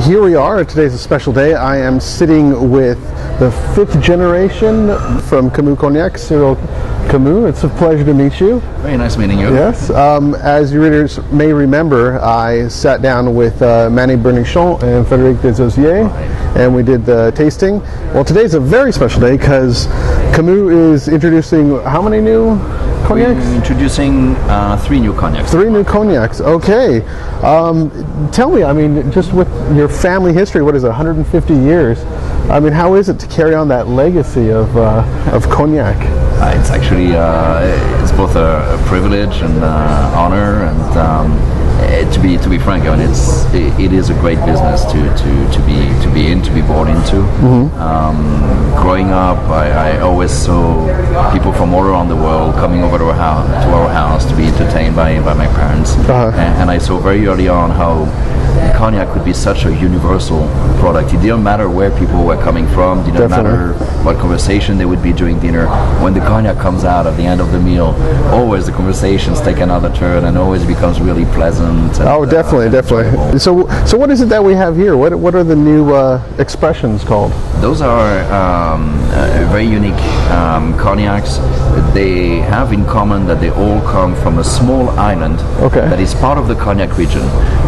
Here we are. Today's a special day. I am sitting with the 5th generation from Camus Cognac, Cyril Camus. It's a pleasure to meet you. Very nice meeting you. Yes. As your readers may remember, I sat down with Manny Bernichon and Frédéric Desosiers, and we did the tasting. Well, today's a very special day because Camus is introducing how many new cognacs? We're introducing 3 new cognacs. 3 new cognacs. Okay. Tell me, I mean, just with your family history, what is it, 150 years? I mean, how is it to carry on that legacy of cognac? It's actually it's both a privilege and honor, and to be frank, I mean, it is a great business to be born into. Mm-hmm. Growing up, I always saw people from all around the world coming over to our house to be entertained by my parents, and I saw very early on how cognac could be such a universal product. It didn't matter where people were coming from, it didn't matter what conversation they would be during dinner. When the cognac comes out at the end of the meal, always the conversations take another turn and always becomes really pleasant. And, definitely. So what is it that we have here? What are the new expressions called? Those are very unique cognacs. They have in common that they all come from a small island that is part of the cognac region.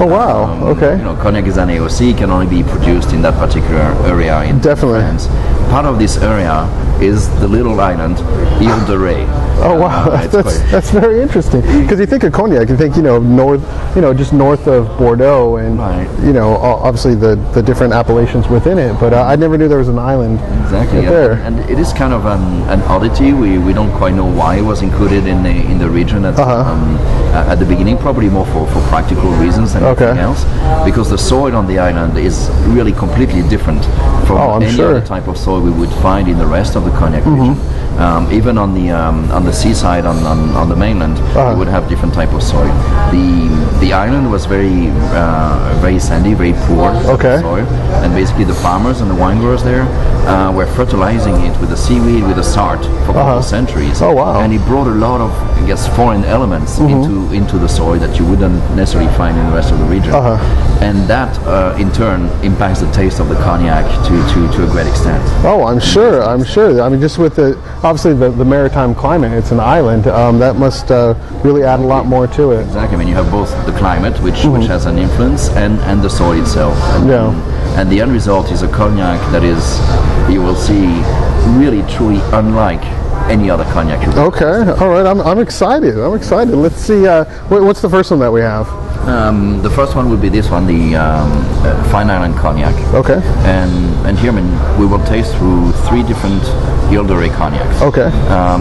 Oh wow! Okay. You know, cognac is an AOC, can only be produced in that particular area in France. Part of this area is the little island Ile de Re. Oh wow, that's very interesting. Because you think of cognac, you think just north of Bordeaux, and obviously the different appellations within it. But I never knew there was an island. Exactly. There. And it is kind of an oddity. We don't quite know why it was included in the region at the beginning. Probably more for practical reasons than anything else. Because the soil on the island is really completely different from any other type of soil we would find in the rest of the cognac region. Even on the seaside on the mainland, you would have different type of soil. The island was very sandy, very poor soil, and basically the farmers and the wine growers there were fertilizing it with the seaweed, with the sart for a couple of centuries. Oh wow! And it brought a lot of, I guess, foreign elements into the soil that you wouldn't necessarily find in the rest of the region. And that in turn impacts the taste of the cognac to a great extent. Oh, I'm sure. I mean, just with obviously the maritime climate, it's an island, that must really add a lot more to it. Exactly. I mean, you have both the climate, which has an influence, and the soil itself. And the end result is a cognac that is, you will see, really truly unlike any other cognac. Okay, all right. I'm excited. Let's see. What's the first one that we have? The first one would be this one, the Fine Island Cognac. Okay. And here, we will taste through 3 different Ile de Re cognacs. Okay.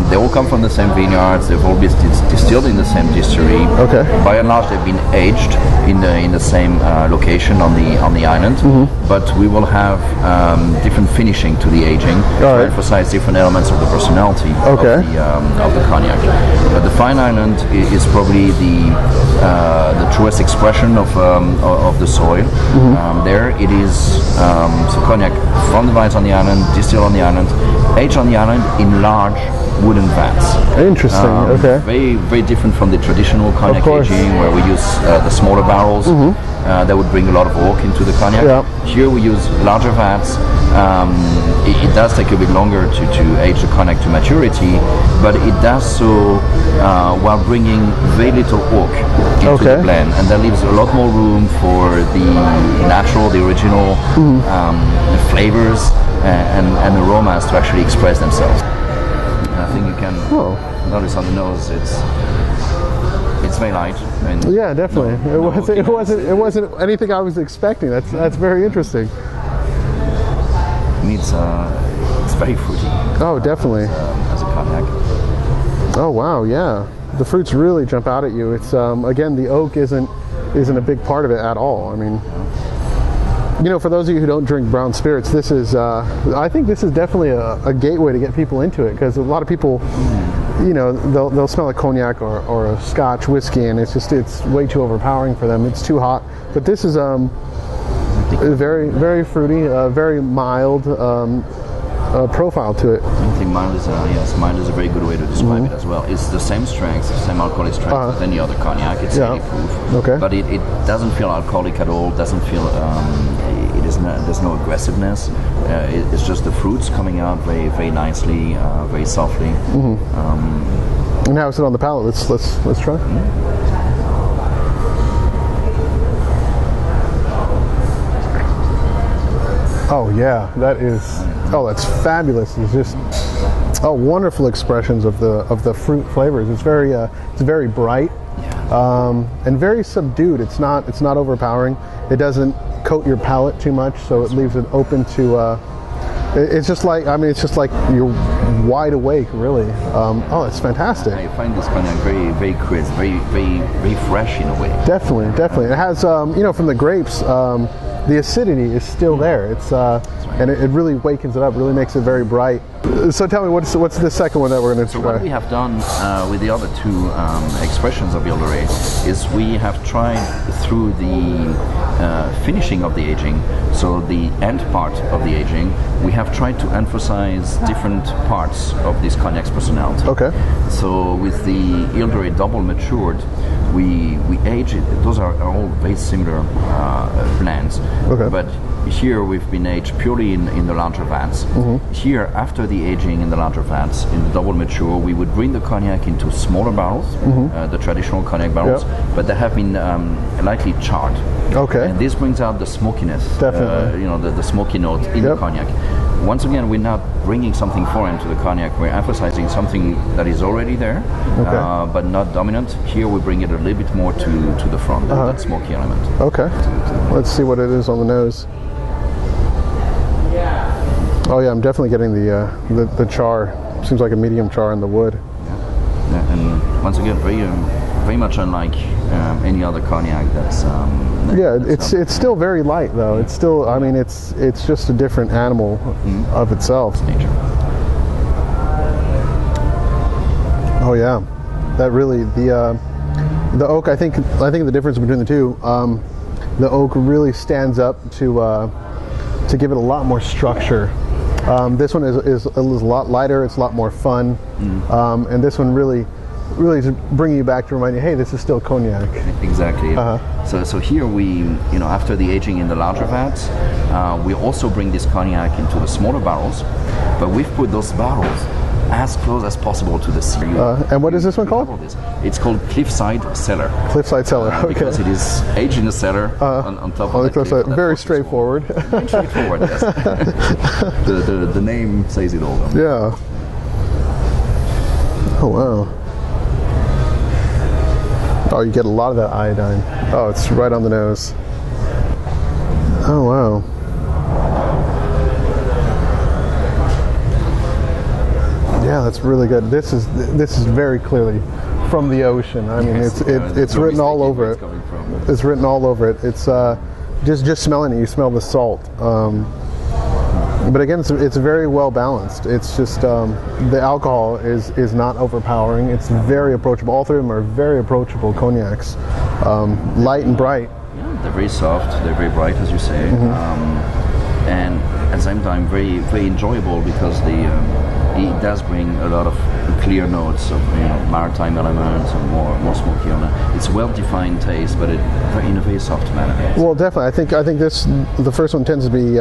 They all come from the same vineyards. They've all been distilled in the same distillery. Okay. By and large, they've been aged in the same location on the island. But we will have different finishing to the aging to emphasize different elements of the personality of the cognac. But the Fine Island is probably the truest expression of the soil. There it is, so cognac from the vines on the island, distilled on the island, aged on the island in large wooden vats. Interesting. Very, very different from the traditional cognac aging, where we use the smaller barrels that would bring a lot of oak into the cognac. Here we use larger vats. It does take a bit longer to age the cognac to maturity, but it does so while bringing very little oak into the blend, and that leaves a lot more room for the natural, the original flavors and aromas to actually express themselves. And I think you can notice on the nose it's very light. Yeah, definitely. It wasn't anything I was expecting. That's very interesting. It's very fruity. Oh, definitely. As a cognac. Oh wow, yeah. The fruits really jump out at you. It's again, the oak isn't a big part of it at all. I mean, for those of you who don't drink brown spirits, this is I think this is definitely a gateway to get people into it, because a lot of people, they'll smell a cognac or a Scotch whiskey, and it's way too overpowering for them. It's too hot. But this is very, very fruity, very mild profile to it. I think mild is a very good way to describe it as well. It's the same strength, the same alcoholic strength as any other cognac. It's 80 proof, but it doesn't feel alcoholic at all. Doesn't feel it is not, there's no aggressiveness. It's just the fruits coming out very, very nicely, very softly. And how is it on the palate? Let's try. Oh yeah, that's fabulous. It's just wonderful expressions of the fruit flavors. It's very bright, and very subdued. It's not overpowering. It doesn't coat your palate too much, so it leaves it open to. It's just like you're wide awake, really. It's fantastic. I find this cognac very, very crisp, very, very, very fresh in a way. Definitely. It has, from the grapes, the acidity is still there. It's and it really wakens it up. Really makes it very bright. So tell me, what's the second one that we're going to try? So what we have done with the other two expressions of Ile de Re is we have tried through the finishing of the aging, so the end part of the aging, we have tried to emphasize different parts of this cognac's personality. Okay. So with the Ile de Re double matured, we age it. Those are all very similar blends. Okay. But here we've been aged purely in the larger vats. Here, after the aging in the larger vats, in the double mature, we would bring the cognac into smaller barrels, the traditional cognac barrels, but they have been lightly charred. Okay. And this brings out the smokiness. Definitely. The smoky note in the cognac. Once again, we're not bringing something foreign to the cognac. We're emphasizing something that is already there, but not dominant. Here we bring it a little bit more to the front, that smoky element. Okay. Let's see what it is on the nose. Oh yeah, I'm definitely getting the char. Seems like a medium char in the wood. Yeah, and once again, very much unlike any other cognac. It's still very light though. It's still, it's just a different animal of itself. Nature. Oh yeah, that really the oak. I think the difference between the two, the oak really stands up to give it a lot more structure. This one is a lot lighter. It's a lot more fun, and this one really is bringing you back to remind you, hey, this is still cognac. Exactly. So here we, after the aging in the larger vats, we also bring this cognac into the smaller barrels, but we've put those barrels as close as possible to the sea. And what is this one called? It's called Cliffside Cellar. Cliffside Cellar, okay. Because it is aged in the cellar on top of the cliff. Very straightforward. Very straightforward, yes. the name says it all. Yeah. Oh, wow. Oh, you get a lot of that iodine. Oh, it's right on the nose. Oh, wow. Yeah, that's really good. This is very clearly from the ocean. It's written all over it. It's written all over it. It's just smelling it, you smell the salt. But again, it's very well balanced. It's just the alcohol is not overpowering. It's very approachable. All three of them are very approachable cognacs, light and bright. Yeah, they're very soft. They're very bright, as you say, and at the same time very, very enjoyable because it does bring a lot of clear notes of maritime elements and more smoky on it. It's well-defined taste, but in a very soft manner. Well, definitely. I think the first one tends to be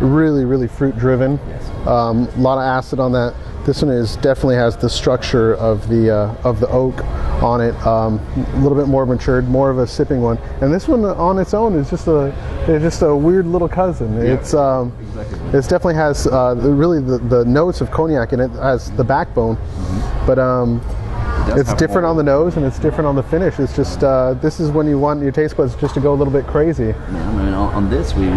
really, really fruit-driven. Yes. A lot of acid on that. This one definitely has the structure of the oak on it. A little bit more matured, more of a sipping one. And this one on its own is just a weird little cousin. Yeah, exactly. It definitely has really the notes of cognac in it. As the backbone, but it's different on the nose and it's different on the finish. It's just this is when you want your taste buds just to go a little bit crazy. Yeah, on this we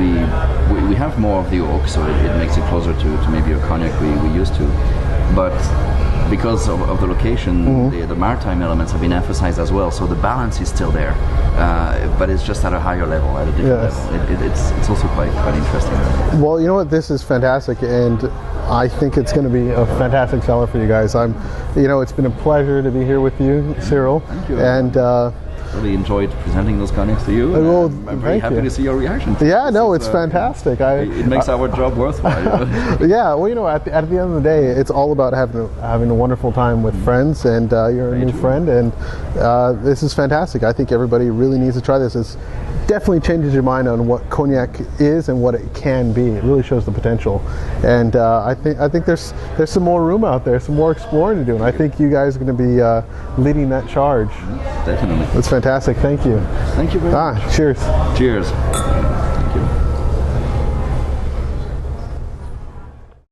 have more of the oak, so it makes it closer to maybe a cognac we used to. But because of the location, the maritime elements have been emphasized as well, so the balance is still there, but it's just at a higher level, at a different level. It's also quite interesting. Well, you know what, this is fantastic, and I think it's going to be a fantastic seller for you guys. It's been a pleasure to be here with you, Cyril. Thank you. And really enjoyed presenting those cognacs to you. I'm very happy to see your reaction. It's fantastic. It makes our job worthwhile. Yeah, well, at the end of the day, it's all about having a wonderful time with friends, and you're a new friend, and this is fantastic. I think everybody really needs to try this. definitely changes your mind on what cognac is and what it can be. It really shows the potential, and I think there's some more room out there, some more exploring to do, and I think you guys are going to be leading that charge. Definitely. That's fantastic. Thank you. Thank you very much. Cheers. Cheers. Thank you.